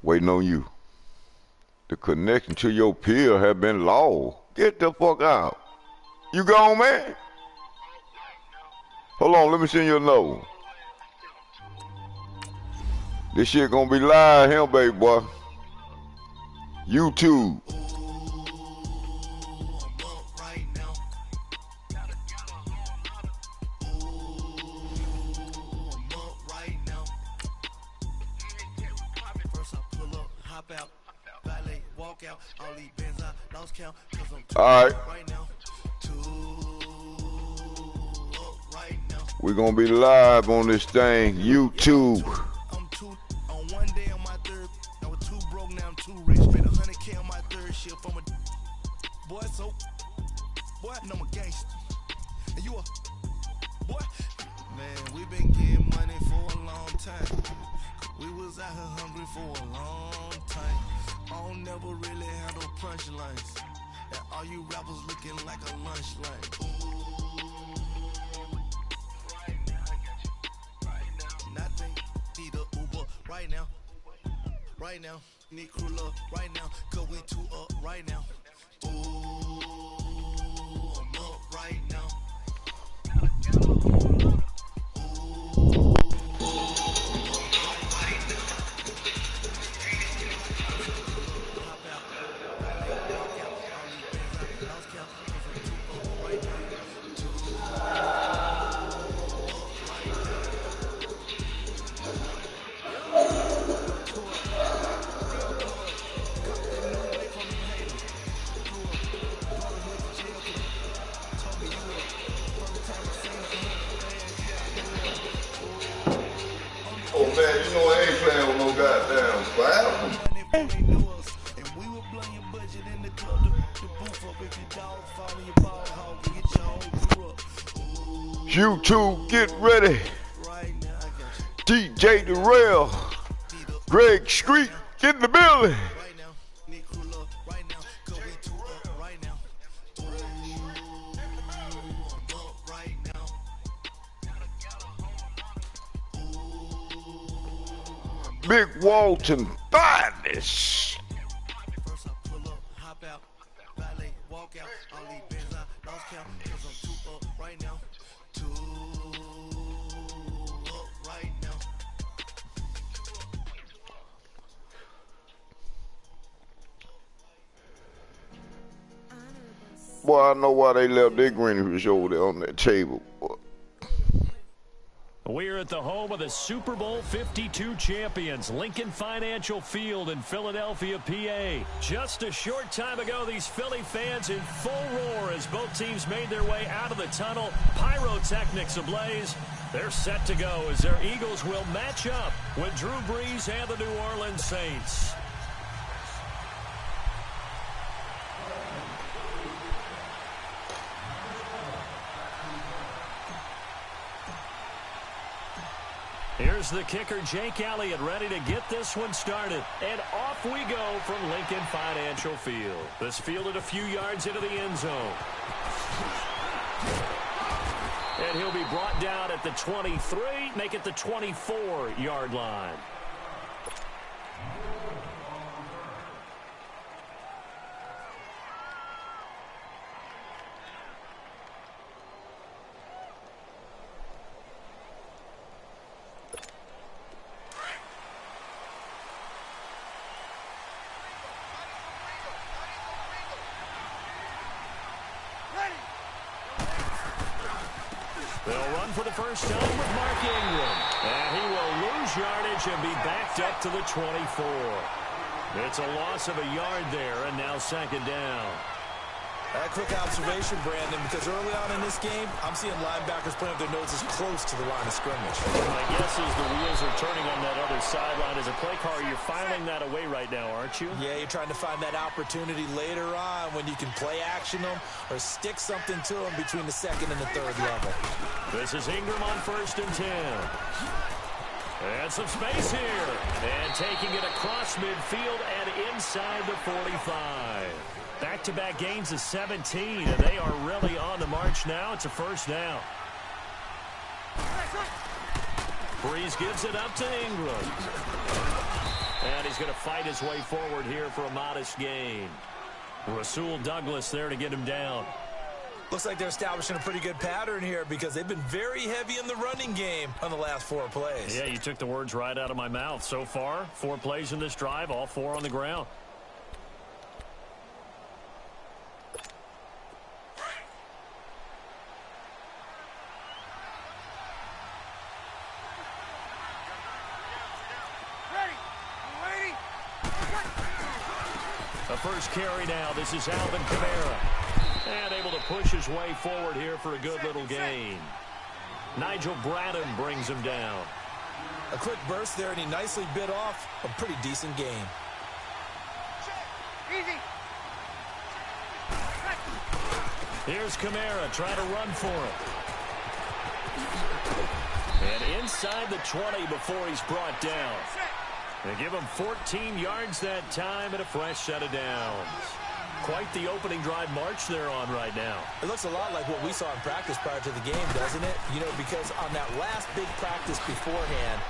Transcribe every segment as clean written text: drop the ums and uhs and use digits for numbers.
Waiting on you. The connection to your pill have been lost. Get the fuck out. You gone, man? Hold on, let me send you a note. This shit gonna be live here, baby boy. YouTube. All right. We're gonna be live on this thing, YouTube. I'm on one day on my third. I was too broke, now I'm too rich. Made 100K on my third shift from a boy, so boy, I'm a gangster. And you a boy, man, we been getting money for a long time. We was out here hungry for a long time. I don't never really have no punchlines. And all you rappers looking like a lunch line. Right now, need crew love right now, cause we two up right now. Ooh, I'm up right now. Oh man, you know I ain't playing with no goddamn foul. YouTube, get ready. DJ Darrell, Greg Street, get in the building. Big Walton Finest. Boy, I know why they left their greenfish over there on that table. We're at the home of the Super Bowl 52 champions, Lincoln Financial Field in Philadelphia, PA. Just a short time ago, these Philly fans in full roar as both teams made their way out of the tunnel. Pyrotechnics ablaze. They're set to go as their Eagles will match up with Drew Brees and the New Orleans Saints. Here's the kicker, Jake Elliott, ready to get this one started. And off we go from Lincoln Financial Field. This fielded a few yards into the end zone. And he'll be brought down at the 23, make it the 24-yard line. They'll run for the first time with Mark Ingram. And he will lose yardage and be backed up to the 24. It's a loss of a yard there, and now second down. A quick observation, Brandon, because early on in this game, I'm seeing linebackers putting up their noses close to the line of scrimmage. My guess is the wheels are turning on that other sideline. As a play caller, you're filing that away right now, aren't you? Yeah, you're trying to find that opportunity later on when you can play action them or stick something to them between the second and the third level. This is Ingram on 1st and 10. And some space here. And taking it across midfield and inside the 45. Back-to-back gains of 17, and they are really on the march now. It's a first down. Brees gives it up to Ingram. And he's going to fight his way forward here for a modest gain. Rasul Douglas there to get him down. Looks like they're establishing a pretty good pattern here because they've been very heavy in the running game on the last 4 plays. Yeah, you took the words right out of my mouth. So far, 4 plays in this drive, all 4 on the ground. The first carry now. This is Alvin Kamara. And able to push his way forward here for a good little gain. Nigel Bradham brings him down. A quick burst there, and he nicely bit off a pretty decent gain. Easy. Here's Kamara trying to run for it. And inside the 20 before he's brought down. They give him 14 yards that time and a fresh set of downs. Quite the opening drive march they're on right now. It looks a lot like what we saw in practice prior to the game, doesn't it? You know, because on that last big practice beforehand,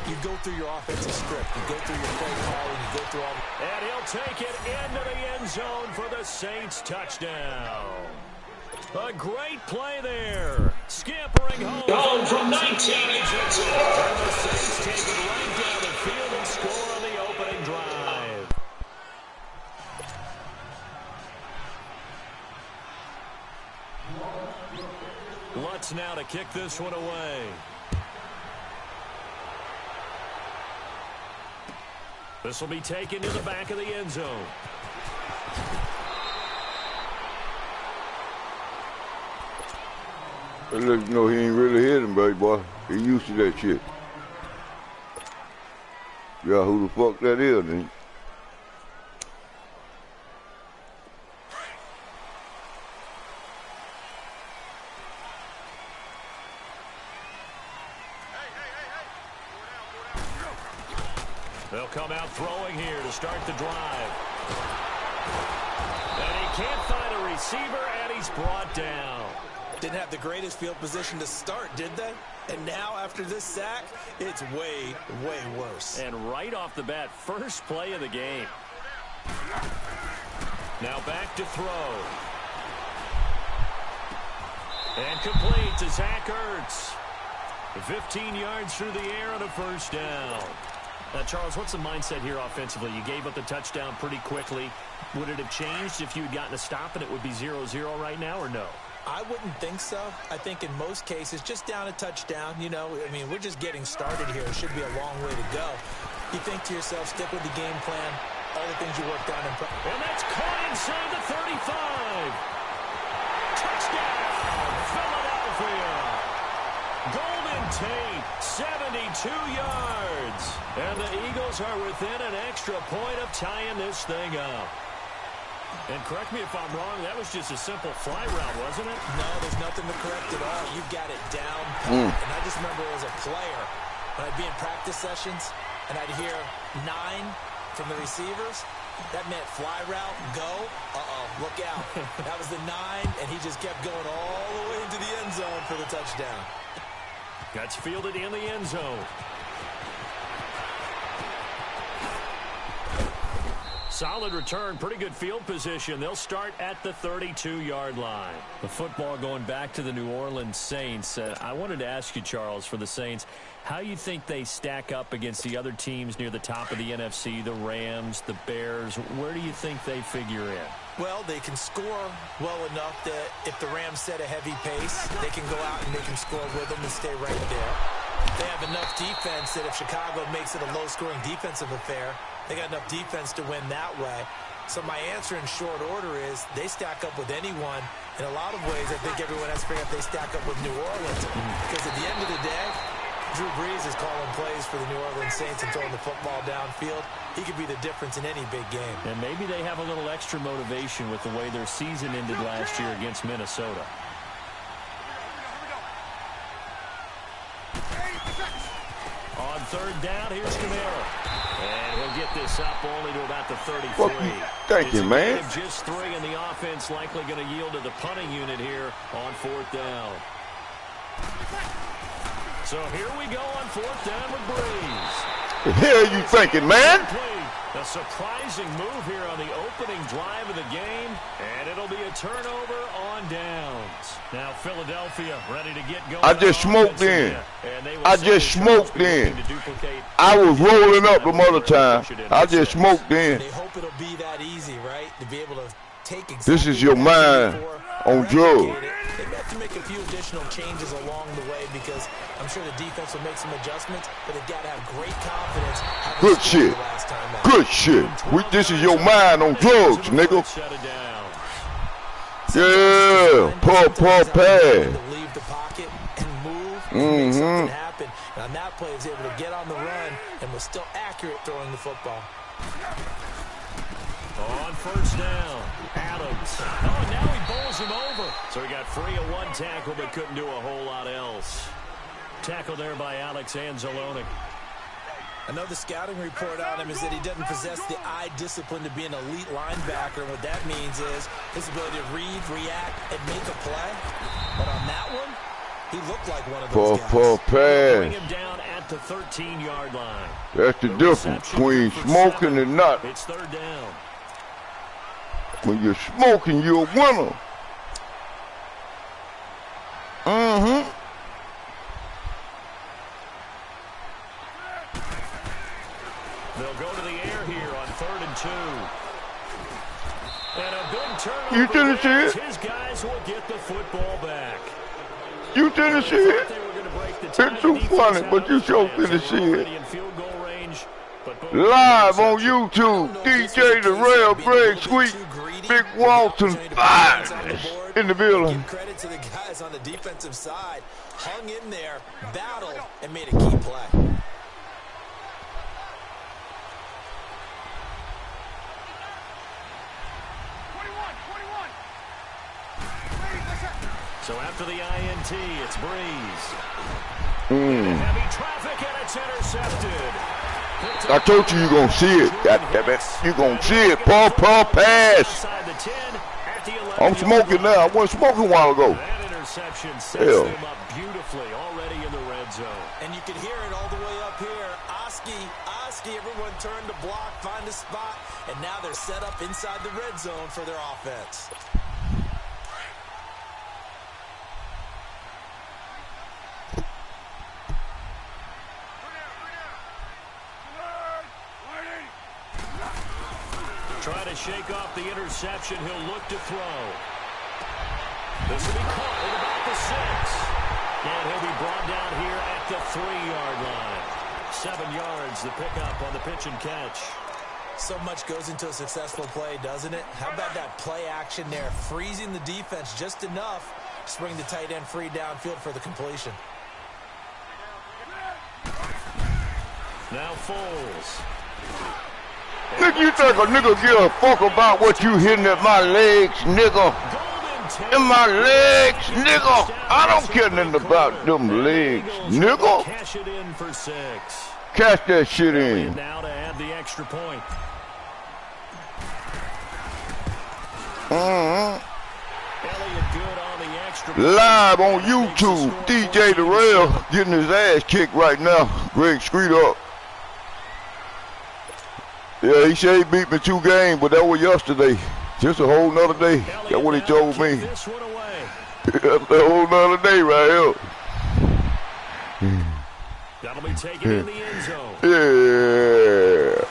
you go through your offensive script. You go through your play calling. You go through all. And he'll take it into the end zone for the Saints touchdown. A great play there. Scampering home from 19. And the Saints take it right down the field and score on the opening drive. Lutz now to kick this one away. This will be taken to the back of the end zone. That lets you know he ain't really hit him, baby boy. He used to that shit. Yeah, who the fuck that is, then? They'll come out throwing here to start the drive. And he can't find a receiver, and he's brought down. Didn't have the greatest field position to start, did they? And now, after this sack, it's way, way worse. And right off the bat, first play of the game. Now back to throw. And complete to Zach Ertz. 15 yards through the air and a first down. Now, Charles, what's the mindset here offensively? You gave up the touchdown pretty quickly. Would it have changed if you had gotten a stop and it would be 0-0 right now, or no? I wouldn't think so. I think in most cases, just down a touchdown, you know, I mean, we're just getting started here. It should be a long way to go. You think to yourself, stick with the game plan, all the things you worked on. And that's caught inside the 35. Touchdown, Philadelphia. Golden Tate, 72 yards. And the Eagles are within an extra point of tying this thing up. And correct me if I'm wrong, that was just a simple fly route, wasn't it? No, there's nothing to correct at all. You've got it down. And I just remember as a player, when I'd be in practice sessions, and I'd hear 9 from the receivers, that meant fly route, go, look out. That was the 9, and he just kept going all the way into the end zone for the touchdown. Gets fielded in the end zone. Solid return, pretty good field position. They'll start at the 32-yard line. The football going back to the New Orleans Saints. I wanted to ask you, Charles, for the Saints, how you think they stack up against the other teams near the top of the NFC, the Rams, the Bears. Where do you think they figure in? Well, they can score well enough that if the Rams set a heavy pace, they can go out and they can score with them and stay right there. They have enough defense that if Chicago makes it a low-scoring defensive affair, they got enough defense to win that way. So my answer in short order is they stack up with anyone. In a lot of ways, I think everyone has to figure out they stack up with New Orleans. Because at the end of the day, Drew Brees is calling plays for the New Orleans Saints and throwing the football downfield. He could be the difference in any big game. And maybe they have a little extra motivation with the way their season ended last year against Minnesota. On third down, here's Kamara. And he'll get this up only to about the 33. Thank you, man. It's a gain of just 3, and the offense likely going to yield to the punting unit here on fourth down. So here we go on fourth down with Brees. The hell you thinking, man? A surprising move here on the opening drive of the game, and it'll be a turnover on downs. Now Philadelphia ready to get going. I just smoked in. I just smoked in. I was rolling up the mother time. I just smoked in. They hope it'll be that easy, right? To be able to take exactly this is your mind on drugs. They may have to make a few additional changes along the way because I'm sure the defense will make some adjustments, but they've got to have great confidence. Good shit. Good shit. This is your mind on drugs, nigga. Yeah. Pull pass. Leave the pocket and move to make something happen. And on that play, he was able to get on the run and was still accurate throwing the football. On first down, Adams. Oh, now he bowls him over. So he got free of one tackle, but couldn't do a whole lot else. Tackle there by Alex Anzalone. Another scouting report on him is that he doesn't possess the eye discipline to be an elite linebacker. What that means is his ability to read, react, and make a play. But on that one, he looked like one of those guys. Bring him down at the 13-yard line. That's the difference between smoking and not. It's third down. When you're smoking, you're a winner. They'll go to the air here on 3rd and 2. And a big turnover. You didn't see it? His guys will get the football back. You didn't see it? It's too funny, but you sure didn't see it. Live on YouTube, DJ the Rail, Greg Sweet, Big Walton, finest in the building. Give credit to the guys on the defensive side. Hung in there, battled, and made a key play. So after the INT, it's Breeze. Heavy traffic, and it's intercepted. I told you you're going to see it. Goddammit. You're going to see it. Pull pass. I'm smoking now. I wasn't smoking a while ago. That interception sets them up beautifully already in the red zone. And you can hear it all the way up here. Oski, everyone turned to block, find a spot, and now they're set up inside the red zone for their offense. Try to shake off the interception. He'll look to throw. This will be caught at about the 6. And he'll be brought down here at the 3-yard line. 7 yards, the pickup on the pitch and catch. So much goes into a successful play, doesn't it? How about that play action there? Freezing the defense just enough to bring the tight end free downfield for the completion. Now Foles. Nigga, you think a nigga give a fuck about what you hitting at my legs, nigga? In my legs, nigga. I don't care nothing about them legs, nigga. Cash it in for 6. Cash that shit in. Now to add the extra point. Elliott good on the extra point. Live on YouTube, DJ the Rail getting his ass kicked right now. Greg Street up. Yeah, he said he beat me 2 games, but that was yesterday. Just a whole nother day. That's what he told me. That's a whole nother day right here. That'll be taken in the end zone. Yeah.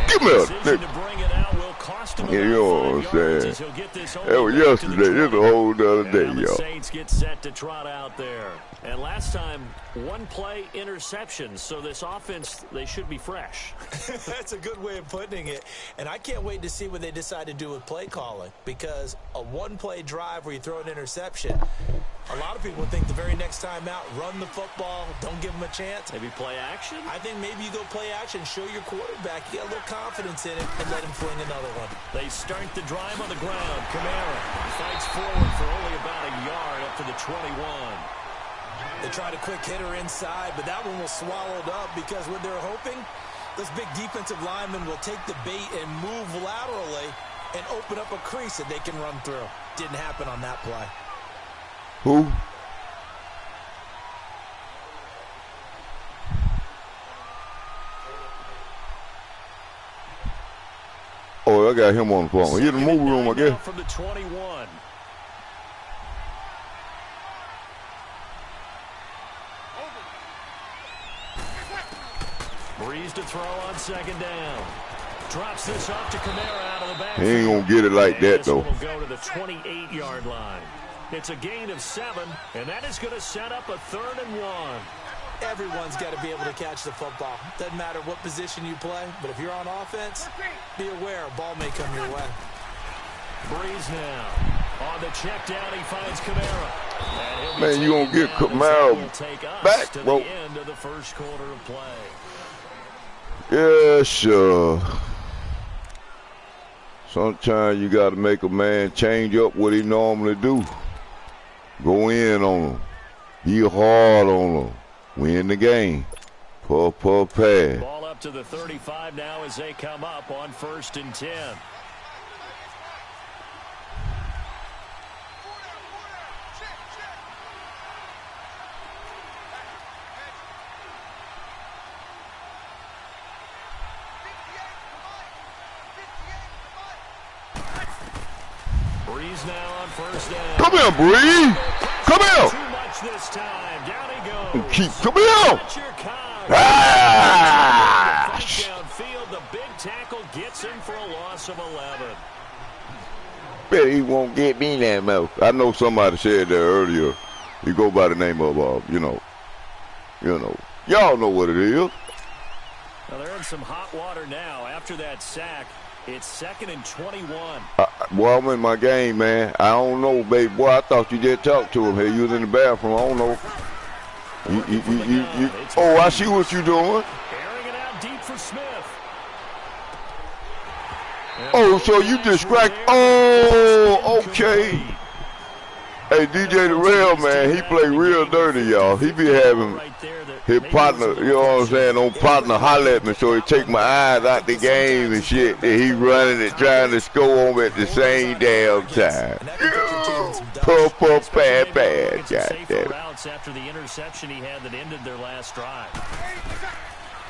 Give me a nigga. Yeah, you know what I'm saying? That was yesterday. This a whole nother day, the y'all. Saints get set to trot out there. And last time, 1 play interception. So this offense, they should be fresh. That's a good way of putting it. And I can't wait to see what they decide to do with play calling. Because a 1-play drive where you throw an interception, a lot of people think the very next time out, run the football, don't give them a chance. Maybe play action? I think maybe you go play action, show your quarterback, you got a little confidence in it, and let him fling another one. They start the drive on the ground. Kamara fights forward for only about a yard up to the 21. They tried a quick hitter inside, but that one was swallowed up because what they're hoping, those big defensive linemen will take the bait and move laterally and open up a crease that they can run through. Didn't happen on that play. Who? I got him on the phone. He in the movie room, I guess. From the 21. Breeze to throw on second down. Drops this off to Kamara out of the back. He ain't gonna get it like that though. This will go to the 28-yard line. It's a gain of 7, and that is going to set up a 3rd and 1. Everyone's got to be able to catch the football. Doesn't matter what position you play, but if you're on offense, be aware a ball may come your way. Breeze now. On the check down, he finds Kamara. Man, you gonna get Kamara back, bro. To the end of the first quarter of play. Yeah, sure. Sometimes you got to make a man change up what he normally do. Go in on him. Be hard on him. Win the game. Puff, puff, pass. Ball up to the 35 now as they come up on 1st and 10. Breeze now on 1st down. Come here, Breeze. Come here. Too much this time. Down he goes. Come here. Ah! Downfield, the big tackle gets him for a loss of 11. Bet he won't get me that much. I know somebody said that earlier. He go by the name of, y'all know what it is. Now they're in some hot water now after that sack. It's 2nd and 21. Boy, I'm in my game, man. I don't know, baby. Boy, I thought you did talk to him. Hey, you was in the bathroom. I don't know. Oh, I see what you're doing. Airing it out deep for Smith. Oh, so you distract. Oh, okay. Hey, DJ the Rail, man, he play real dirty, y'all. He be having his partner, you know what I'm saying, on partner holler at me, so he take my eyes out the game and shit. And he running and trying to score on me at the same damn time. Puff, puff, pad, pad. God damn it. After the interception he had that ended their last drive.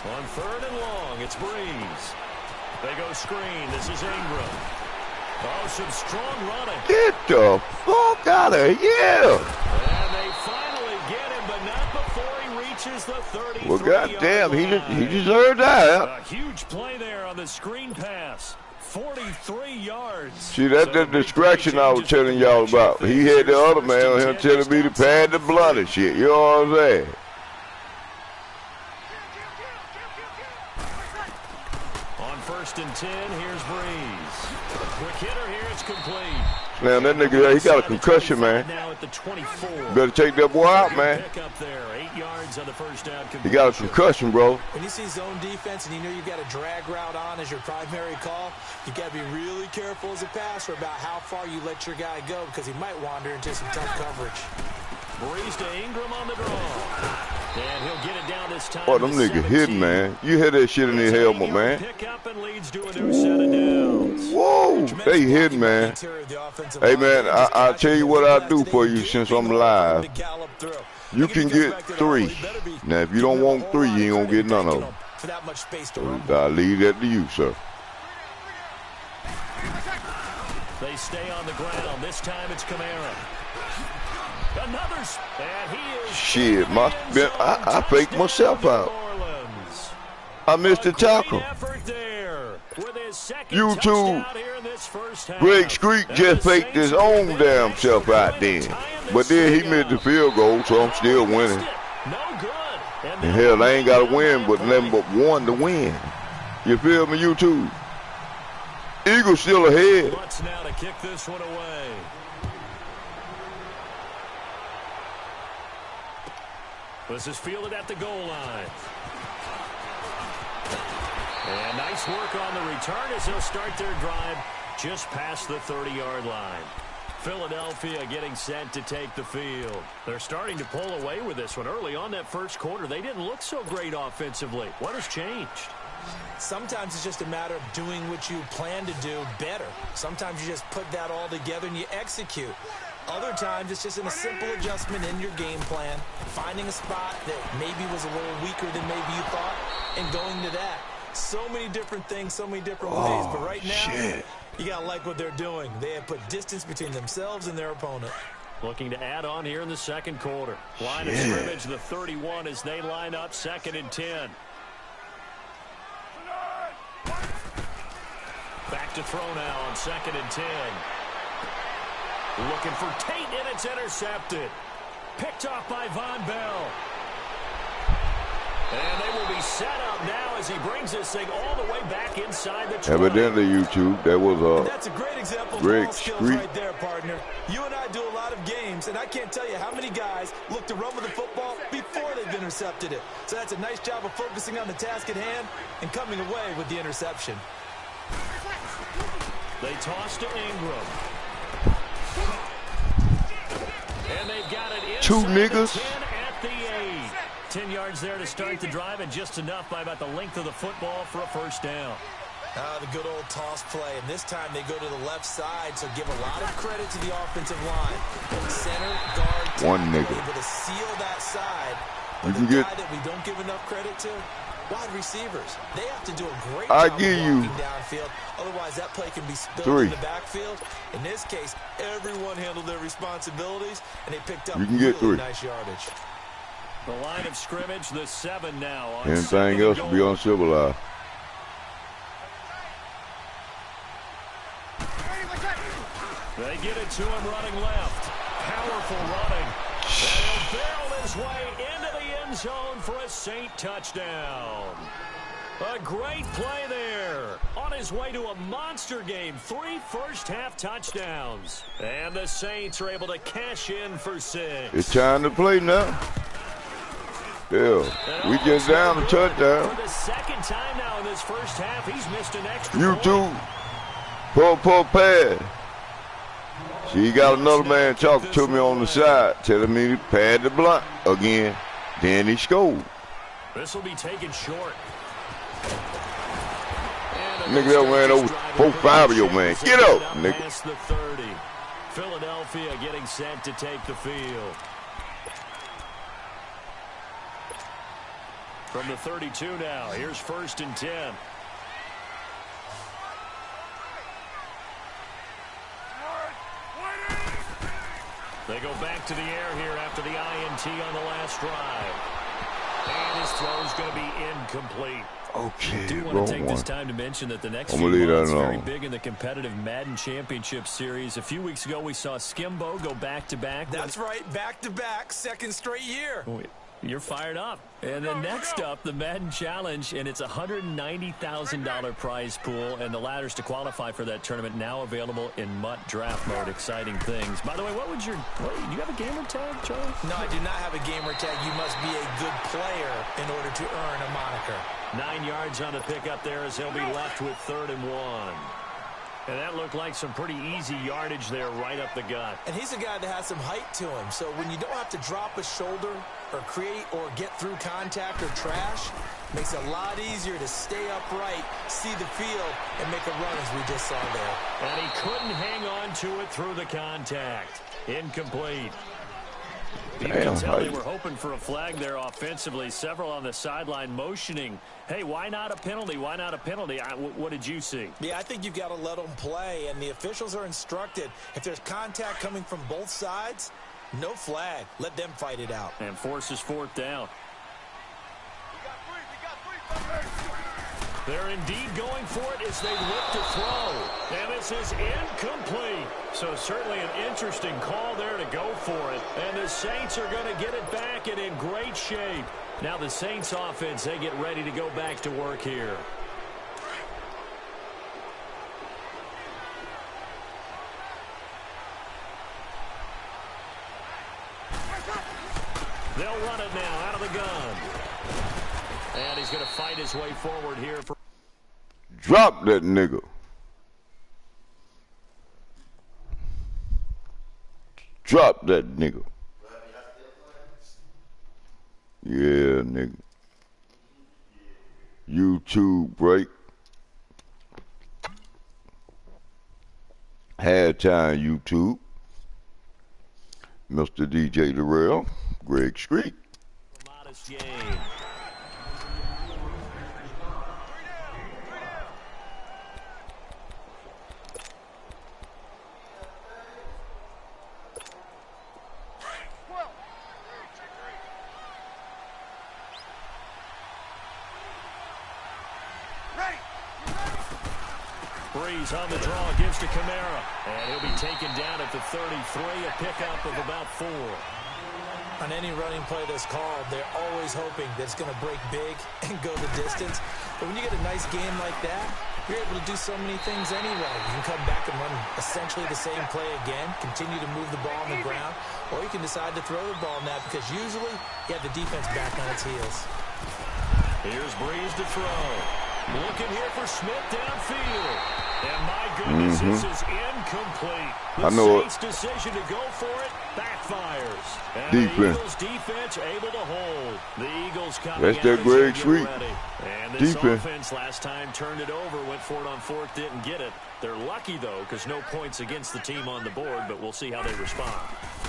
On 3rd and long, it's Breeze. They go screen. This is Ingram. Oh, some strong running. Get the fuck out of here. And they finally get him, but not before he reaches the 33. Well, goddamn, he deserved that. A huge play there on the screen pass. 43 yards. See, that's the distraction I was telling y'all about. He had the other man on him telling me to pad the blood and shit. You know what I'm saying? On 1st and 10, here's Breeze. Quick hitter here, it's complete. Now, that nigga, he got a concussion, man. Now at the 24. Better take that boy out, man. Pick up there, 8 yards on the first down. He got a concussion, bro. When you see zone defense and you know you've got a drag route on as your primary call, you got to be really careful as a passer about how far you let your guy go because he might wander into some tough coverage. Breeze to Ingram on the draw. And he'll get it down this time. Oh, them niggas hitting, man. You had that shit in their helmet, man. Pick up and leads to a new set of downs. Whoa, they hitting, man. Hey, man, I'll tell you what I'll do for you since I'm live. You can get 3. Now, if you don't want 3, you ain't going to get none of them. So I'll leave that to you, sir. They stay on the ground. This time it's Kamara. Another, and he is shit, I faked myself out. I missed the tackle. YouTube, Greg Street just faked his own damn self out then. But then he missed the field goal, so I'm still winning. And hell, I ain't got to win, but nothing but 1 to win. You feel me, YouTube? Eagles still ahead. Wants now to kick this one away. This is fielded at the goal line. And nice work on the return as they'll start their drive just past the 30-yard line. Philadelphia getting set to take the field. They're starting to pull away with this one. Early on that first quarter, they didn't look so great offensively. What has changed? Sometimes it's just a matter of doing what you plan to do better. Sometimes you just put that all together and you execute. Other times, it's just in a simple adjustment in your game plan, finding a spot that maybe was a little weaker than maybe you thought, and going to that. So many different things, so many different ways. But right now, you got to like what they're doing. They have put distance between themselves and their opponent. Looking to add on here in the second quarter. Line of scrimmage, the 31 as they line up 2nd and 10. Back to throw now on 2nd and 10. Looking for Tate, and it's intercepted. Picked off by Von Bell. And they will be set up now as he brings this thing all the way back inside the 20. Evidently, YouTube, that was that's a great example of Greg ball skills Street right there, partner. You and I do a lot of games, and I can't tell you how many guys look to run with the football before they've intercepted it. So that's a nice job of focusing on the task at hand and coming away with the interception. They toss to Ingram. And they've got it inside 2 niggas. the 10 at the 8. 10 yards there to start the drive, and just enough by about the length of the football for a first down. The good old toss play, and this time they go to the left side, so give a lot of credit to the offensive line. Center, guard, 1 nigga. able to seal that side. You But can the get guy that we don't give enough credit to, wide receivers. They have to do a great I job give of you blocking downfield. Otherwise, that play can be spilled 3. in the backfield. In this case, everyone handled their responsibilities, and they picked up You can get really 3. nice yardage. The line of scrimmage, the 7 now. On Anything else to be uncivilized. They get it to him running left. Powerful running. And he'll barrel his way into the end zone for a Saint touchdown. A great play there. On his way to a monster game. 3 first-half touchdowns. And the Saints are able to cash in for 6. It's time to play now. Yeah, we just down a touchdown. For the 2nd time now in this first half, he's missed an extra YouTube, pull pass. See, he got another man talking to me on the side, telling me to pad the block again. Then he scored. This will be taken short. Nigga, that ran over 4-5 of your man. Get up, nigga. Past the 30. Philadelphia getting set to take the field. From the 32 now, here's 1st and 10. They go back to the air here after the INT on the last drive. And his throw's going to be incomplete. Okay, I do want to take this time to mention that the next few months are very big in the competitive Madden Championship Series. A few weeks ago, we saw Skimbo go back-to-back. That's right, back-to-back, 2nd straight year. You're fired up. And then next up, the Madden Challenge, and it's a $190,000 prize pool, and the ladders to qualify for that tournament now available in MUT draft mode. Exciting things. By the way, do you have a gamer tag, Charlie? No, I do not have a gamer tag. You must be a good player in order to earn a moniker. 9 yards on the pickup there as he'll be left with 3rd and 1. And that looked like some pretty easy yardage there right up the gut. And he's a guy that has some height to him. So when you don't have to drop a shoulder or create or get through contact or trash, makes it a lot easier to stay upright, see the field, and make a run as we just saw there. And he couldn't hang on to it through the contact. Incomplete. You can tell they were hoping for a flag there offensively. Several on the sideline motioning, hey, why not a penalty? Why not a penalty? What did you see? Yeah, I think you've got to let them play, and the officials are instructed. If there's contact coming from both sides, no flag. Let them fight it out. And forces 4th down. They're indeed going for it as they look to throw. And this is incomplete. So certainly an interesting call there to go for it. And the Saints are going to get it back and in great shape. Now the Saints offense, they get ready to go back to work here. They'll run it now out of the gun. And he's going to fight his way forward here. Drop that nigga. Drop that nigga. Yeah, nigga. YouTube break. Halftime YouTube. Mr. DJ Darrell, Greg Street. Modest game. Breeze on the draw, gives to Kamara. And he'll be taken down at the 33, a pickup of about 4. On any running play that's called, they're always hoping that it's going to break big and go the distance. But when you get a nice game like that, you're able to do so many things anyway. You can come back and run essentially the same play again, continue to move the ball on the ground, or you can decide to throw the ball now because usually you have the defense back on its heels. Here's Breeze to throw. Looking here for Smith downfield. And my goodness, this is incomplete. The Saints' decision to go for it backfires. And the Eagles defense able to hold. The Eagles coming That's that Greg Sweet. And this offense last time turned it over, went for it on 4th, didn't get it. They're lucky, though, because no points against the team on the board, but we'll see how they respond.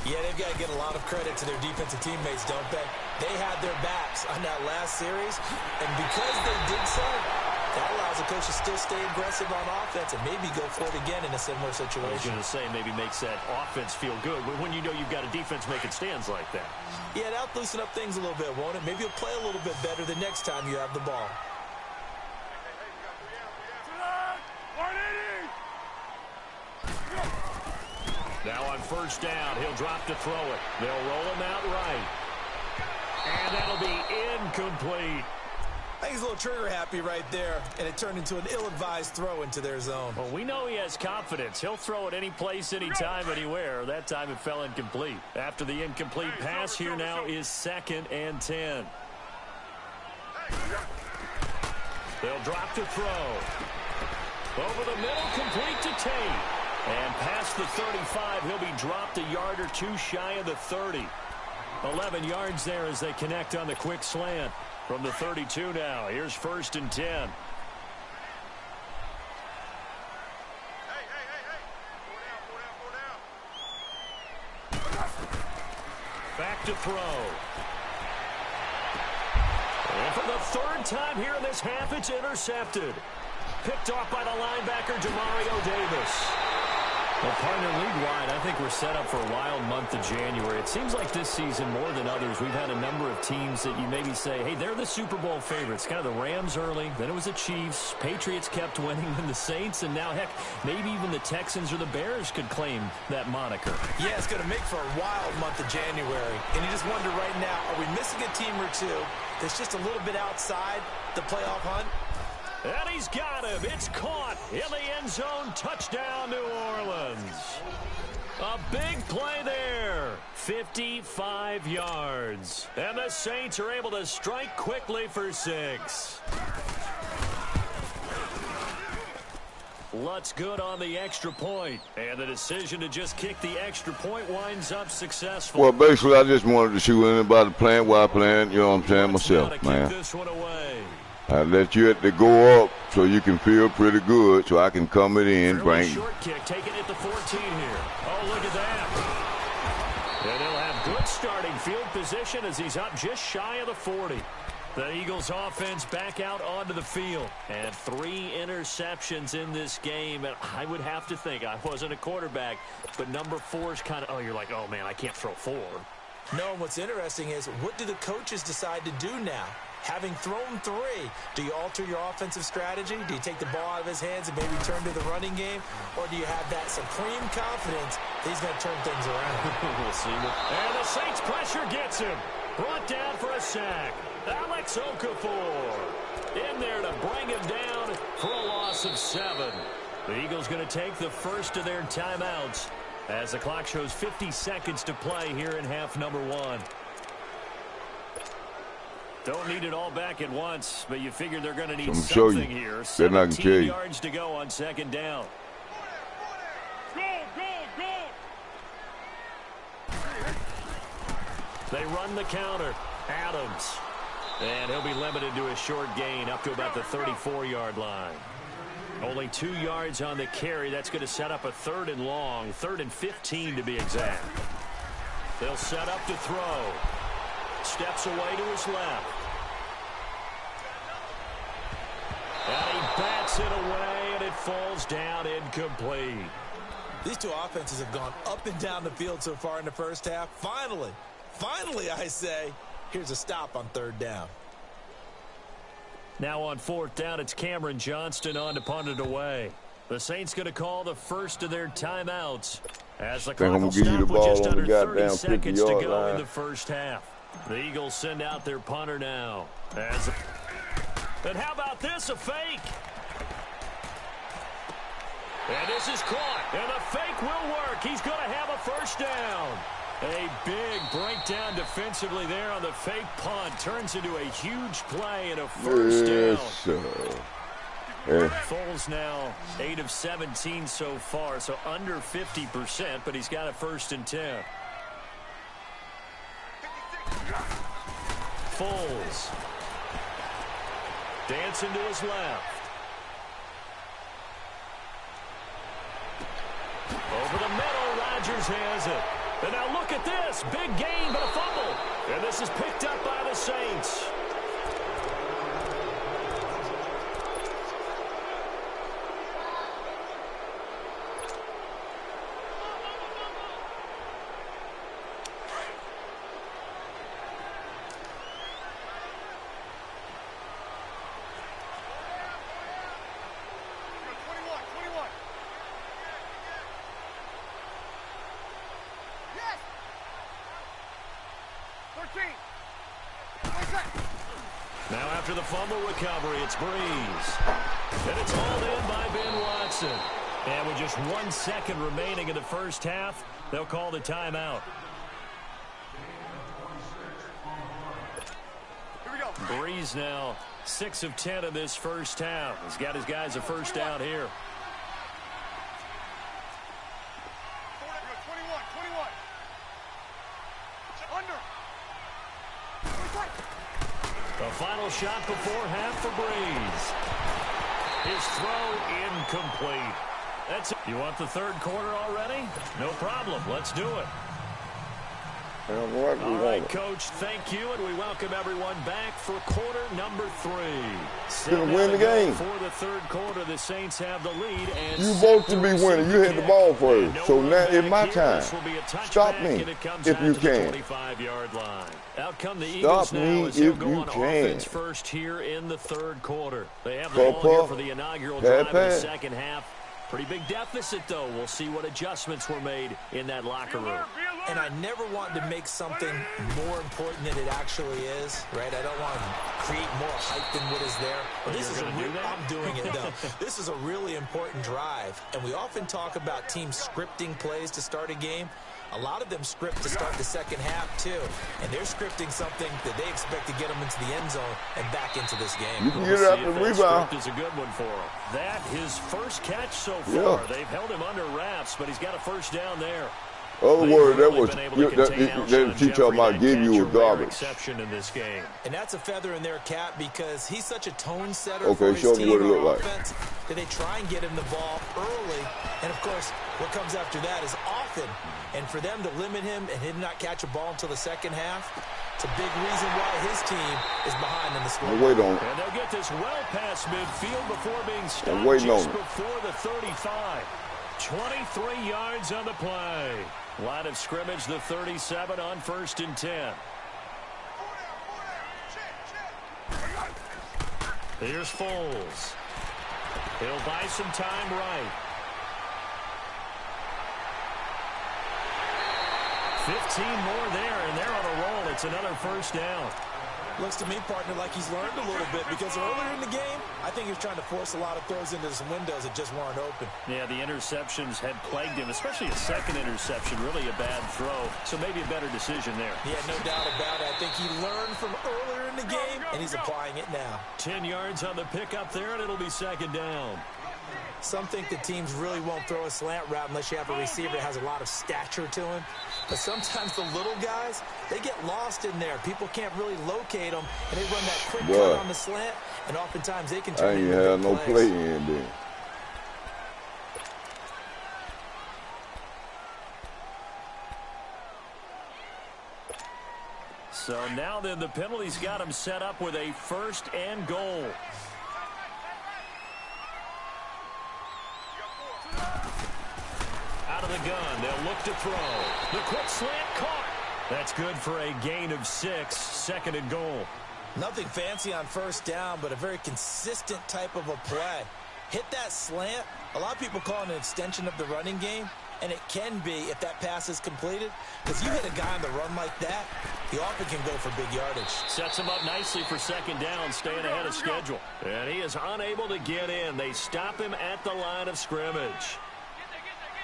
Yeah, they've got to get a lot of credit to their defensive teammates, don't they? They had their backs on that last series, and because they did so, that allows the coach to still stay aggressive on offense and maybe go for it again in a similar situation. I was going to say maybe makes that offense feel good when you know you've got a defense making stands like that. Yeah, that'll loosen up things a little bit, won't it? Maybe you'll play a little bit better the next time you have the ball. Now on 1st down, he'll drop to throw it. They'll roll him out right. And that'll be incomplete. I think he's a little trigger happy right there, and it turned into an ill-advised throw into their zone. Well, we know he has confidence. He'll throw it any place, anytime, anywhere. That time it fell incomplete. After the incomplete pass, here now is 2nd and 10. They'll drop to throw. Over the middle, complete to Tate. And past the 35, he'll be dropped a yard or 2 shy of the 30. 11 yards there as they connect on the quick slant. From the 32 now, here's 1st and 10. Back to throw. And for the 3rd time here in this half, it's intercepted. Picked off by the linebacker, Demario Davis. Well, partner, league-wide, I think we're set up for a wild month of January. It seems like this season, more than others, we've had a number of teams that you maybe say, hey, they're the Super Bowl favorites. Kind of the Rams early, then it was the Chiefs. Patriots kept winning, then the Saints, and now, heck, maybe even the Texans or the Bears could claim that moniker. Yeah, it's going to make for a wild month of January. And you just wonder right now, are we missing a team or two that's just a little bit outside the playoff hunt? And he's got him. It's caught in the end zone. Touchdown, New Orleans. A big play there. 55 yards. And the Saints are able to strike quickly for 6. Lutz good on the extra point. And the decision to just kick the extra point winds up successful. Well, basically, I just wanted to see what anybody playing while playing, you know what I'm saying, myself, man. This one away. I let you have to go up so you can feel pretty good so I can come it in. Bring short kick taken at the 14 here. Oh, look at that. And he'll have good starting field position as he's up just shy of the 40. The Eagles offense back out onto the field. And 3 interceptions in this game. And I would have to think, I wasn't a quarterback, but number 4 is kind of, oh, you're like, oh, man, I can't throw 4. No, what's interesting is what do the coaches decide to do now? Having thrown 3, do you alter your offensive strategy? Do you take the ball out of his hands and maybe turn to the running game? Or do you have that supreme confidence that he's going to turn things around? We'll see. And the Saints pressure gets him. Brought down for a sack. Alex Okafor in there to bring him down for a loss of 7. The Eagles going to take the first of their timeouts as the clock shows 50 seconds to play here in half number 1. Don't need it all back at once, but you figure they're going to need something here. 17 yards to go on 2nd down. They run the counter. Adams. And he'll be limited to a short gain up to about the 34-yard line. Only 2 yards on the carry. That's going to set up a 3rd and long. 3rd and 15 to be exact. They'll set up to throw. Steps away to his left. And he bats it away, and it falls down incomplete. These two offenses have gone up and down the field so far in the first half. Finally, I say, here's a stop on 3rd down. Now on 4th down, it's Cameron Johnston on to punt it away. The Saints going to call the first of their timeouts as the clock will stop with just under 30 seconds to go in the first half. The Eagles send out their punter now. And how about this, a fake? And this is caught, and the fake will work. He's going to have a first down. A big breakdown defensively there on the fake punt. Turns into a huge play and a first down. Foles now 8 of 17 so far, so under 50%, but he's got a 1st and 10. Foles. Dancing to his left. Over the middle, Rodgers has it. And now look at this. Big gain, but a fumble. And this is picked up by the Saints. Now after the fumble recovery, it's Breeze. And it's hauled in by Ben Watson. And with just 1 second remaining in the first half, they'll call the timeout. Here we go. Breeze now 6 of 10 in this first half. He's got his guys a first down here. 21. Under. The final shot before half for Breeze. His throw incomplete. That's it. You want the third quarter already? No problem. Let's do it. All right, Coach, thank you, and we welcome everyone back for quarter number 3. Gonna win the game. For the third quarter, the Saints have the lead. And you both to be winning. You hit the ball first. So now it's my time. Stop me if you can. 25-yard line. Out come the Eagles now as they'll go on offense first here in the third quarter. They have the ball here for the inaugural drive of the second half. Pretty big deficit, though. We'll see what adjustments were made in that locker room. And I never want to make something more important than it actually is, right? I don't want to create more hype than what is there. But this is I'm doing it, though. This is a really important drive. And we often talk about teams scripting plays to start a game. A lot of them script to start the second half, too. And they're scripting something that they expect to get them into the end zone and back into this game. You can get it out the rebound. Is a good one for him. That, his first catch so far. They've held him under wraps, but he's got a first down there. Other word, that was she talking about give you a garbage. In this game. And that's a feather in their cap because he's such a tone setter for his team what it looked offense that they try and get him the ball early. And, of course, what comes after that is often. And for them to limit him and him not catch a ball until the second half, it's a big reason why his team is behind in the score. Wait on it. And they'll get this well past midfield before being stopped just before the 35. 23 yards on the play. Line of scrimmage, the 37 on 1st and 10. Here's Foles. He'll buy some time right. 15 more there, and they're on a roll. It's another first down. Looks to me, partner, like he's learned a little bit because earlier in the game, I think he was trying to force a lot of throws into some windows that just weren't open. Yeah, the interceptions had plagued him, especially a second interception, really a bad throw. So maybe a better decision there. Yeah, no doubt about it. I think he learned from earlier in the game, and he's applying it now. 10 yards on the pickup there, and it'll be second down. Some think the teams really won't throw a slant route unless you have a receiver that has a lot of stature to him. But sometimes the little guys, they get lost in there. People can't really locate them, and they run that quick cut on the slant, and oftentimes they can turn into big plays. I ain't had no play in there. So now then the penalty's got him set up with a 1st and goal. Out of the gun, they'll look to throw. The quick slant caught. That's good for a gain of 6, 2nd and goal. Nothing fancy on first down, but a very consistent type of a play. Hit that slant. A lot of people call it an extension of the running game, and it can be if that pass is completed. Because you hit a guy on the run like that, he often can go for big yardage. Sets him up nicely for second down, staying ahead of schedule. And he is unable to get in. They stop him at the line of scrimmage.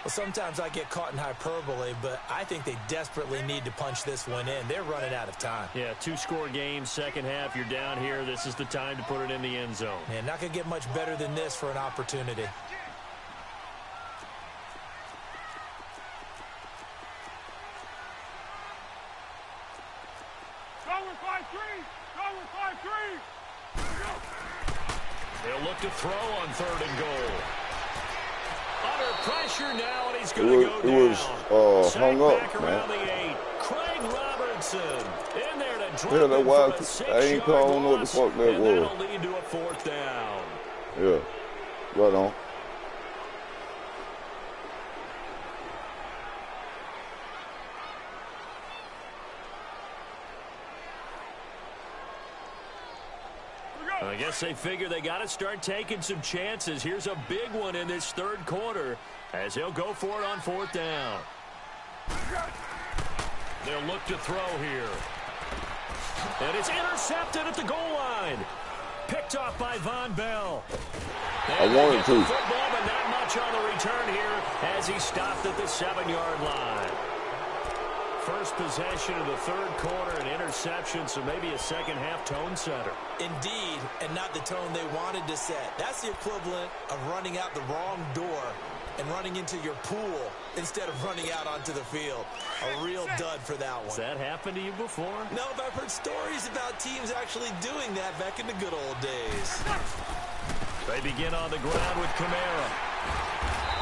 Well, sometimes I get caught in hyperbole, but I think they desperately need to punch this one in. They're running out of time. Yeah, 2-score game, second half, you're down here. This is the time to put it in the end zone. Man, not going to get much better than this for an opportunity. They'll look to throw on 3rd and goal. Under pressure now, and he's going to go down. It was hung up, man. The 8. Craig Robertson in there to drop yeah, that wild. I ain't calling what the fuck that was. That'll lead to a 4th down. Yeah, right on. I guess they figure they got to start taking some chances. Here's a big one in this 3rd quarter as he'll go for it on 4th down. They'll look to throw here. And it's intercepted at the goal line. Picked off by Von Bell. I wanted to. Football, but not much on the return here as he stopped at the 7-yard line. First possession of the 3rd quarter, an interception, so maybe a second-half tone setter. Indeed, and not the tone they wanted to set. That's the equivalent of running out the wrong door and running into your pool instead of running out onto the field. A real dud for that one. Has that happened to you before? No, but I've heard stories about teams actually doing that back in the good old days. They begin on the ground with Kamara.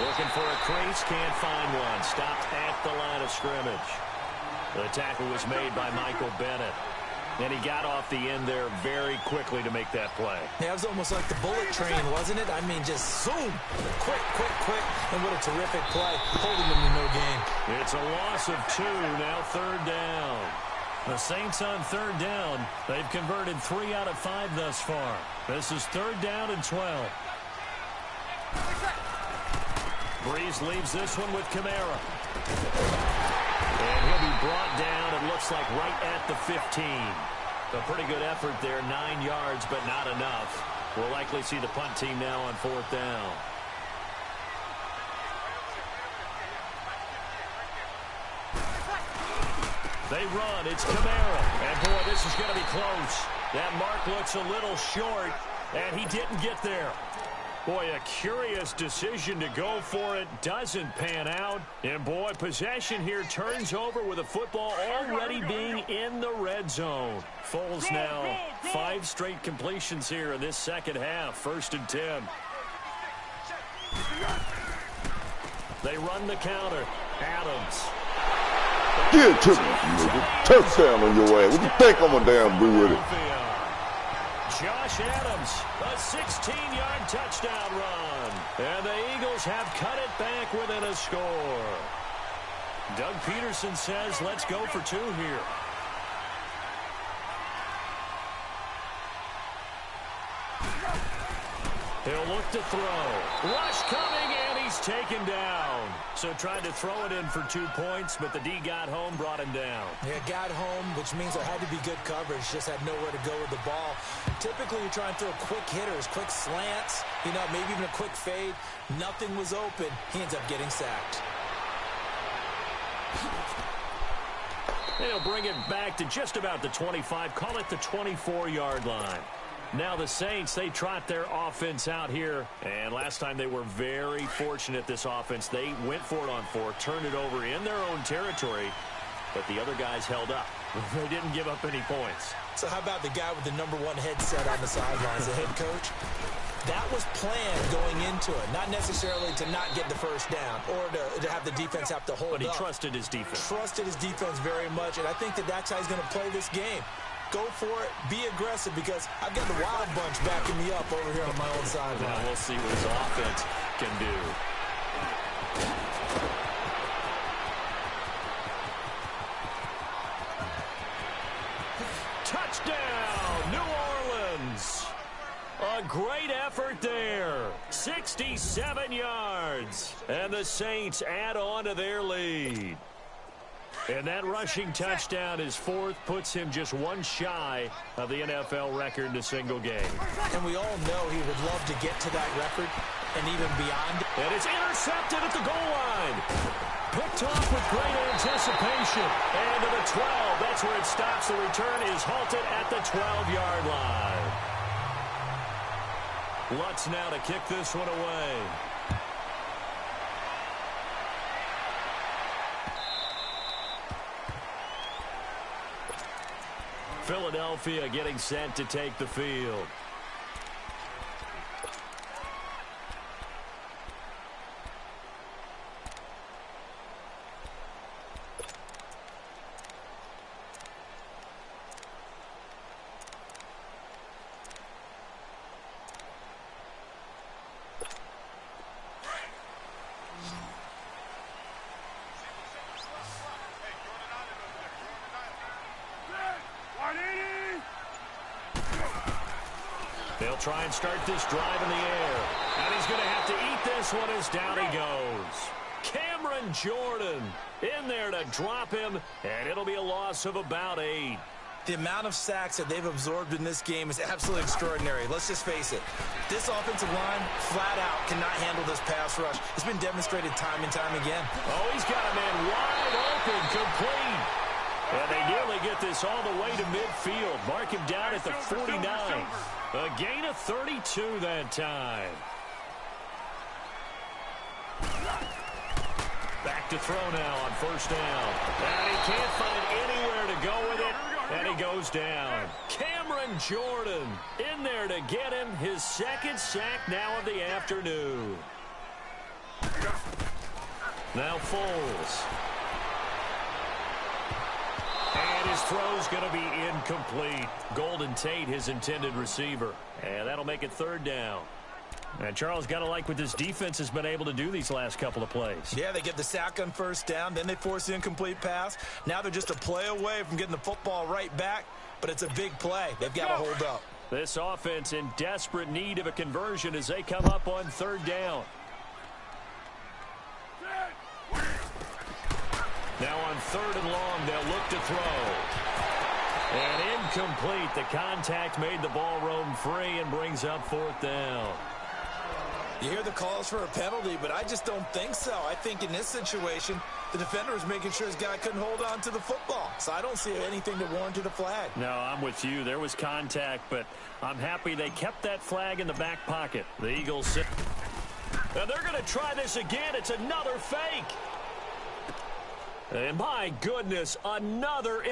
Looking for a crease, can't find one. Stopped at the line of scrimmage. The tackle was made by Michael Bennett. And he got off the end there very quickly to make that play. Yeah, it was almost like the bullet train, wasn't it? I mean, just zoom. Quick, quick, quick. And what a terrific play. Holding them to no gain. It's a loss of 2, now 3rd down. The Saints on 3rd down. They've converted 3 out of 5 thus far. This is 3rd down and 12. Breeze leaves this one with Kamara. And he'll be brought down, it looks like right at the 15. A pretty good effort there, 9 yards, but not enough. We'll likely see the punt team now on 4th down. They run, it's Kamara. And boy, this is going to be close. That mark looks a little short, and he didn't get there. Boy, a curious decision to go for it. Doesn't pan out. And boy, possession here turns over with the football already being in the red zone. Foles now 5 straight completions here in this second half. 1st and 10. They run the counter. Adams. Get to me, nigga. Touchdown on your ass. What you think I'm gonna damn do with it? Josh Adams, a 16-yard touchdown run. And the Eagles have cut it back within a score. Doug Peterson says, let's go for 2 here. He'll look to throw. Rush coming, and he's taken down. So tried to throw it in for 2 points, but the D got home, brought him down. Yeah, got home, which means there had to be good coverage. Just had nowhere to go with the ball. Typically, you're trying to throw quick hitters, quick slants, you know, maybe even a quick fade. Nothing was open. He ends up getting sacked. They'll bring it back to just about the 25. Call it the 24-yard line. Now the Saints, they trot their offense out here. And last time they were very fortunate, this offense. They went for it on 4, turned it over in their own territory. But the other guys held up. They didn't give up any points. So how about the guy with the #1 headset on the sidelines, the head coach? That was planned going into it. Not necessarily to not get the first down or to have the defense have to hold up. But he trusted his defense. Trusted his defense very much. And I think that that's how he's going to play this game. Go for it. Be aggressive because I've got the Wild Bunch backing me up over here on my own sideline. Now we'll see what his offense can do. Touchdown, New 67 yards. And the Saints add on to their lead. And that rushing touchdown, his fourth, puts him just one shy of the NFL record in a single game. And we all know he would love to get to that record and even beyond. And it's intercepted at the goal line. Picked off with great anticipation. And to the 12. That's where it stops. The return is halted at the 12-yard line. Lutz now to kick this one away. Philadelphia getting set to take the field. They'll try and start this drive in the air. And he's going to have to eat this one as down he goes. Cameron Jordan in there to drop him, and it'll be a loss of about 8. The amount of sacks that they've absorbed in this game is absolutely extraordinary. Let's just face it. This offensive line, flat out, cannot handle this pass rush. It's been demonstrated time and time again. Oh, he's got a man wide open, complete. And they nearly get this all the way to midfield. Mark him down at the 49. A gain of 32 that time. Back to throw now on first down. And he can't find anywhere to go with it. And he goes down. Cameron Jordan in there to get him his second sack now of the afternoon. Now Foles. And his throw's going to be incomplete. Golden Tate, his intended receiver. And that'll make it third down. And Charles, got to like what this defense has been able to do these last couple of plays. Yeah, they get the sack on first down, then they force the incomplete pass. Now they're just a play away from getting the football right back, but it's a big play. They've got to hold up. This offense in desperate need of a conversion as they come up on third down. Now on third and long, they'll look to throw. And incomplete. The contact made the ball roam free and brings up fourth down. You hear the calls for a penalty, but I just don't think so. I think in this situation, the defender was making sure his guy couldn't hold on to the football. So I don't see anything to warrant the flag. No, I'm with you. There was contact, but I'm happy they kept that flag in the back pocket. The Eagles sit. Now they're going to try this again. It's another fake. And my goodness, another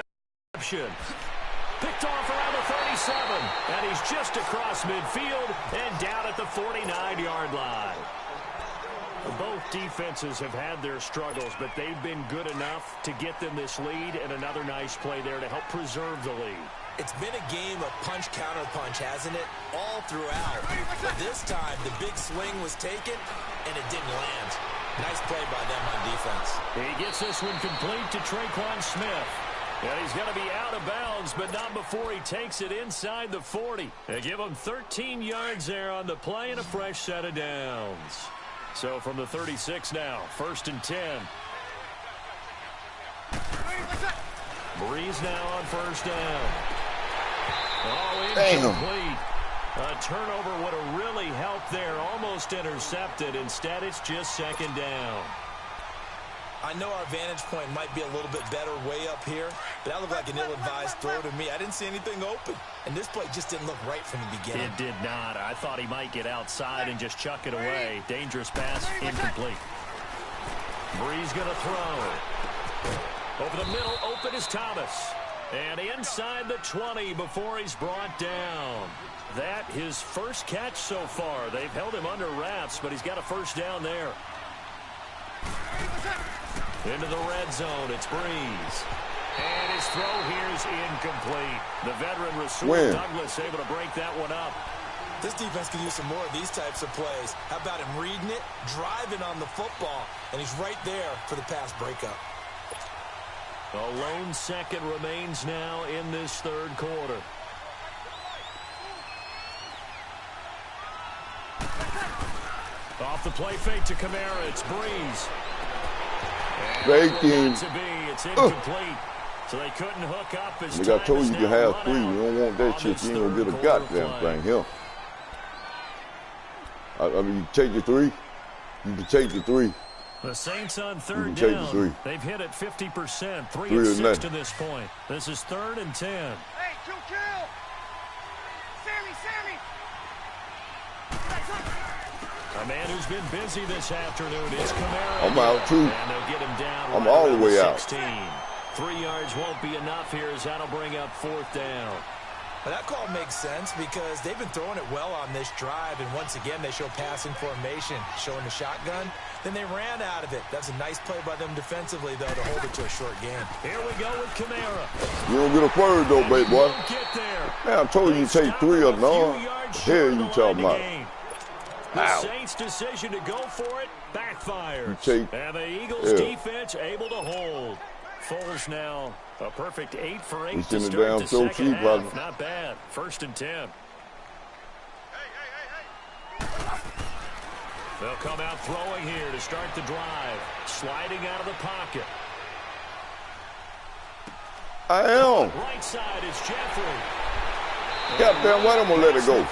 interception. Picked off around the 37, and he's just across midfield and down at the 49-yard line. Both defenses have had their struggles, but they've been good enough to get them this lead, and another nice play there to help preserve the lead. It's been a game of punch-counter-punch, hasn't it? All throughout. But this time, the big swing was taken, and it didn't land. Nice play by them on defense. He gets this one complete to Traquan Smith. And he's going to be out of bounds, but not before he takes it inside the 40. They give him 13 yards there on the play and a fresh set of downs. So from the 36 now, first and 10. Breeze now on first down. Oh, incomplete. A turnover would have really helped there. Almost intercepted. Instead, it's just second down. I know our vantage point might be a little bit better way up here, but that looked like an ill-advised throw to me. I didn't see anything open, and this play just didn't look right from the beginning. It did not. I thought he might get outside and just chuck it away. Dangerous pass, incomplete. Breeze going to throw. Over the middle, open is Thomas. And inside the 20 before he's brought down. That his first catch so far. They've held him under wraps, but he's got a first down there. Into the red zone, it's Breeze. And his throw here is incomplete. The veteran Rasul Douglas able to break that one up. This defense can use some more of these types of plays. How about him reading it, driving on the football, and he's right there for the pass breakup. A lone second remains now in this third quarter. Off the play fake to Kamara. It's Breeze. Faking. It's incomplete. So they couldn't hook up as I told you have 3. You don't want that shit. You ain't gonna get a goddamn thing here. I mean, you take the 3. You can take the 3. The Saints on third down. They've hit it 50%. 3 of 6 to this point. This is 3rd and 10. Hey, kill. Sammy. A man who's been busy this afternoon is Kamara. I'm out too. And they'll get him down. I'm all the way 16. out. 3 yards won't be enough here as that'll bring up 4th down. Well, that call makes sense because they've been throwing it well on this drive, and once again they show passing formation, showing the shotgun. Then they ran out of it. That's a nice play by them defensively, though, to hold it to a short game. Here we go with Kamara. You don't get a third, though, baby boy. Get there. Man, I told you to take 3 or none. Here you talking about. The Saints' decision to go for it backfires. And the Eagles' defense able to hold. Foles now a perfect 8 for 8 to start the second half. Not bad. 1st and 10. They'll come out throwing here to start the drive. Sliding out of the pocket. I am. Right side is Jeffrey. Goddamn, why don't I let it go?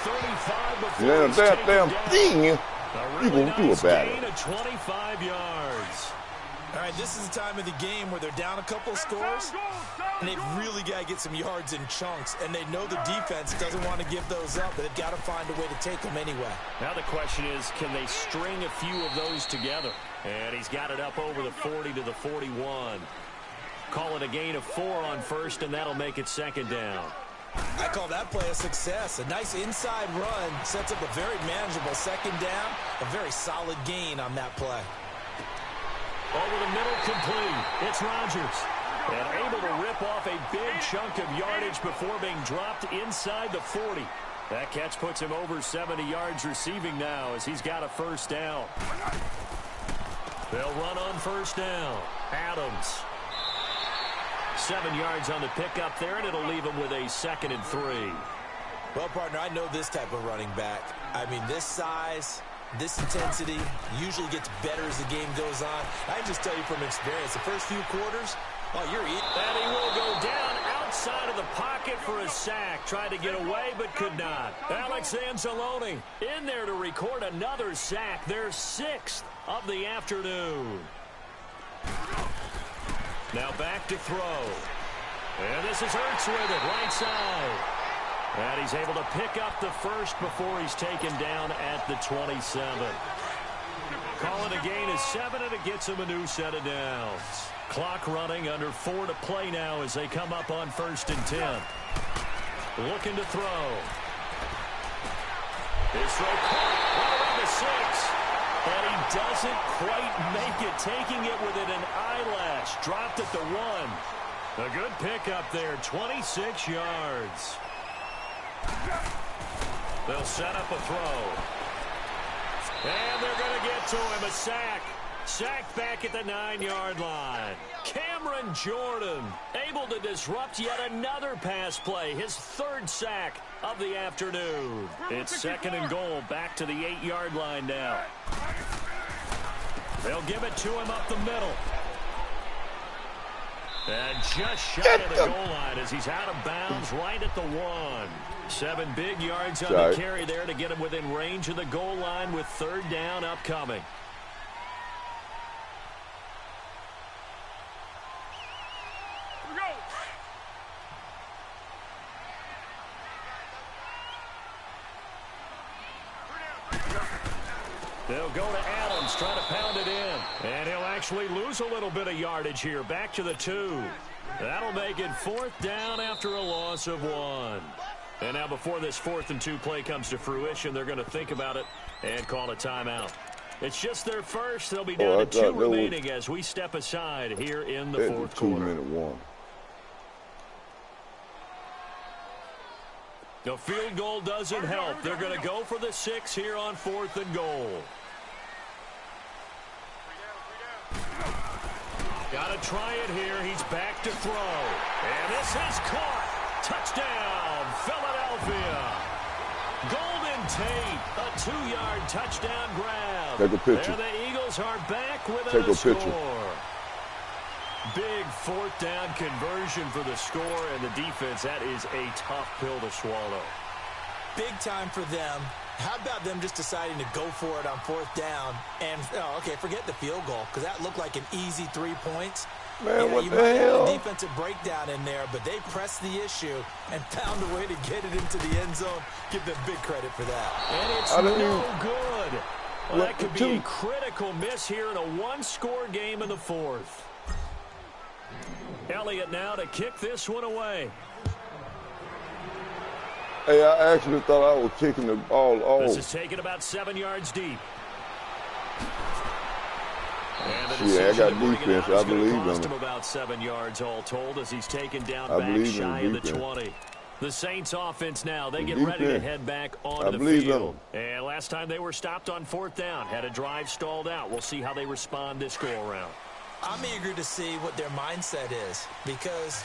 You ain't a damn thing. You gonna do about it. 25 yards. All right, this is the time of the game where they're down a couple of scores, and they've really got to get some yards in chunks, and they know the defense doesn't want to give those up, but they've got to find a way to take them anyway. Now the question is, can they string a few of those together? And he's got it up over the 40 to the 41. Call it a gain of 4 on 1st, and that'll make it 2nd down. I call that play a success. A nice inside run sets up a very manageable 2nd down, a very solid gain on that play. Over the middle, complete. It's Rodgers. And able to rip off a big chunk of yardage before being dropped inside the 40. That catch puts him over 70 yards receiving now as he's got a 1st down. They'll run on 1st down. Adams. 7 yards on the pickup there, and it'll leave him with a 2nd and 3. Well, partner, I know this type of running back. I mean, this size, this intensity usually gets better as the game goes on. I can just tell you from experience, the first few quarters, you're eating. And he will go down outside of the pocket for a sack. Tried to get away, but could not. Alex Anzalone in there to record another sack. Their 6th of the afternoon. Now back to throw. And this is Hurts with it, right side. And he's able to pick up the 1st before he's taken down at the 27. Call it a gain of 7, and it gets him a new set of downs. Clock running, under 4 to play now as they come up on 1st and 10. Looking to throw. His throw caught right around the 6. And he doesn't quite make it, taking it within an eyelash. Dropped at the 1. A good pickup there, 26 yards. They'll set up a throw. And they're going to get to him, a sack. Sacked back at the 9-yard line. Cameron Jordan able to disrupt yet another pass play. His 3rd sack of the afternoon. It's 2nd and goal, back to the 8-yard line now. They'll give it to him up the middle. And just shy of the goal line as he's out of bounds right at the 1. 7 big yards on the carry there to get him within range of the goal line with 3rd down upcoming. They'll go to Adams, try to pound it in. And he'll actually lose a little bit of yardage here. Back to the 2. That'll make it 4th down after a loss of 1. And now before this 4th and 2 play comes to fruition, they're going to think about it and call a timeout. It's just their 1st. They'll be down to 2 remaining as we step aside here in the 4th quarter. 2-minute one. The field goal doesn't help. They're going to go for the 6 here on 4th and goal. Got to try it here. He's back to throw. And this is caught. Touchdown, Philadelphia. Golden Tate, a 2-yard touchdown grab. Take a picture. There the Eagles are back with Take a score. picture. Big fourth down conversion for the score, and the defense, that is a tough pill to swallow. Big time for them. How about them just deciding to go for it on fourth down? And, okay, forget the field goal, because that looked like an easy 3 points. Man, what you the might hell? have a defensive breakdown in there, but they pressed the issue and found a way to get it into the end zone. Give them big credit for that. And it's no good. Well, that could be a critical miss here in a one-score game in the fourth. Elliott now to kick this one away. Hey, I actually thought I was kicking the ball off. This is taken about 7 yards deep. Yeah, I got defense. I believe in cost him. him about 7 yards all told as he's taken down back shy of the 20. The Saints offense now, they get ready to head back onto the field. And last time they were stopped on fourth down, had a drive stalled out. We'll see how they respond this go-around. I'm eager to see what their mindset is, because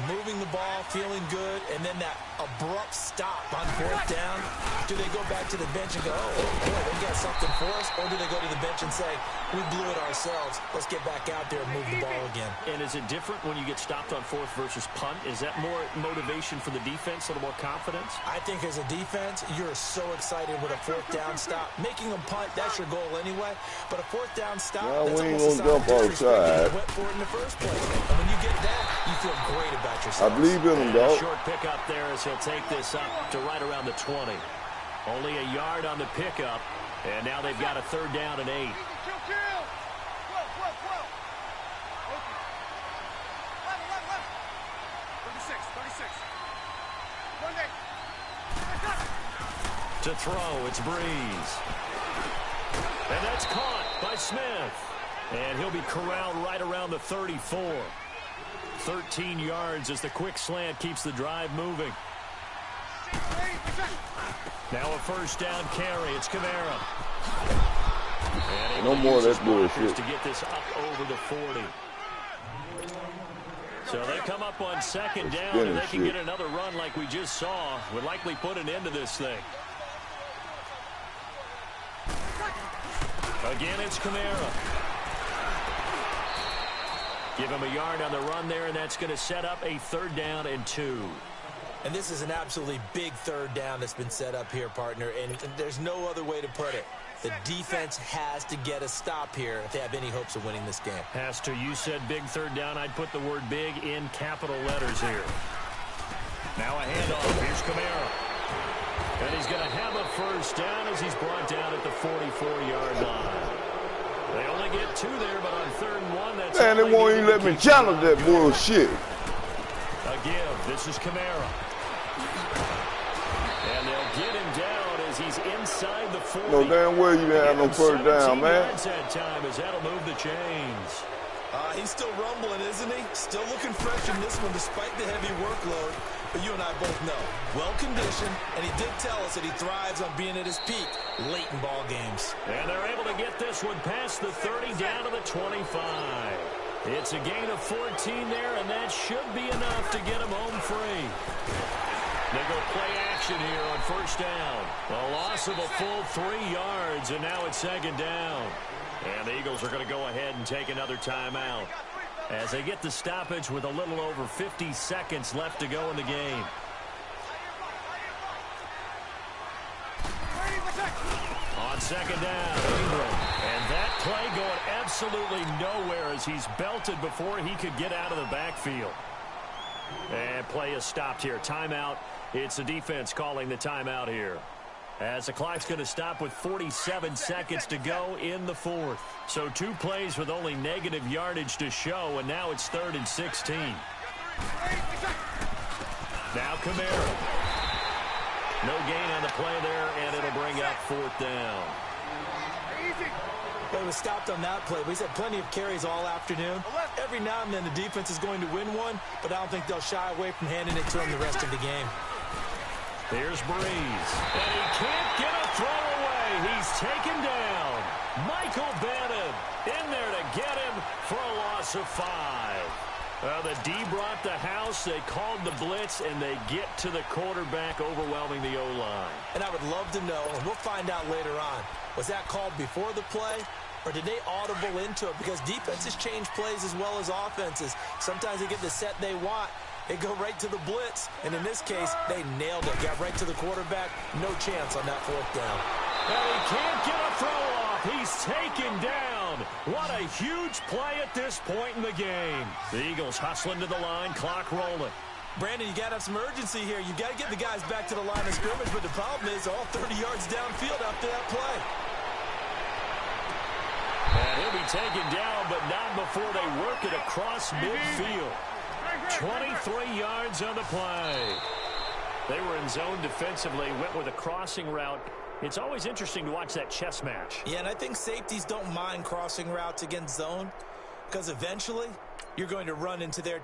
moving the ball, feeling good, and then that abrupt stop on fourth down, do they go back to the bench and go, oh, boy, they got something for us? Or do they go to the bench and say, we blew it ourselves, let's get back out there and move the ball again? And is it different when you get stopped on fourth versus punt? Is that more motivation for the defense, a little more confidence? I think as a defense, you're so excited with a fourth down stop. Making them punt, that's your goal anyway. But a fourth down stop, Well, that's we ain't almost a gonna sign of jump disrespect outside. you went for it in the first place. And when you get that, you feel great about yourself. I believe in him, And dog. a short pickup there as he'll take this up to right around the 20. Only a yard on the pickup, and now they've got a third down and 8. To throw, it's Breeze. And that's caught by Smith. And he'll be corralled right around the 34. 13 yards as the quick slant keeps the drive moving. Now a first down carry. It's Kamara. And No more of that bullshit. to get this up over the 40. So they come up on second down, and they can get another run like we just saw. Would likely put an end to this thing. Again, it's Kamara. Give him a yard on the run there, and that's going to set up a third down and 2. And this is an absolutely big third down that's been set up here, partner, and there's no other way to put it. The defense has to get a stop here if they have any hopes of winning this game. Has to. You said big third down. I'd put the word big in capital letters here. Now a handoff. Here's Kamara. And he's going to have a first down as he's brought down at the 44-yard line. They only get 2 there, but on 3rd and 1, that's... Man, they won't even let me challenge that bullshit. A give. This is Kamara. And they'll get him down as he's inside the 40. No damn well you didn't have no first down, man. That time as that'll move the chains. He's still rumbling, isn't he? Still looking fresh in this one despite the heavy workload. But you and I both know, well-conditioned, and he did tell us that he thrives on being at his peak late in ball games. And they're able to get this one past the 30 down to the 25. It's a gain of 14 there, and that should be enough to get him home free. They go play action here on first down. A loss of a full 3 yards, and now it's second down. And the Eagles are going to go ahead and take another timeout as they get the stoppage with a little over 50 seconds left to go in the game. On second down, Ingram. And that play going absolutely nowhere as he's belted before he could get out of the backfield. And play is stopped here. Timeout. It's the defense calling the timeout here, as the clock's going to stop with 47 seconds to go in the fourth. So 2 plays with only negative yardage to show, and now it's 3rd and 16. Now Kamara. No gain on the play there, and it'll bring up 4th down. Well, he was stopped on that play, but he's had plenty of carries all afternoon. Every now and then the defense is going to win one, but I don't think they'll shy away from handing it to him the rest of the game. Here's Breeze. And he can't get a throw away. He's taken down. Michael Bannon in there to get him for a loss of 5. The D brought the house. They called the blitz, and they get to the quarterback, overwhelming the O-line. And I would love to know, and we'll find out later on, Was that called before the play, or did they audible into it? Because defenses change plays as well as offenses. Sometimes they get the set they want. They go right to the blitz, and in this case, they nailed it. Got right to the quarterback. No chance on that fourth down. And he can't get a throw off. He's taken down. What a huge play at this point in the game. The Eagles hustling to the line, clock rolling. Brandon, you got to have some urgency here. You got to get the guys back to the line of scrimmage, but the problem is all 30 yards downfield after that play. And he'll be taken down, but not before they work it across midfield. 23 yards on the play. They were in zone defensively, went with a crossing route. It's always interesting to watch that chess match. Yeah, and I think safeties don't mind crossing routes against zone because eventually you're going to run into their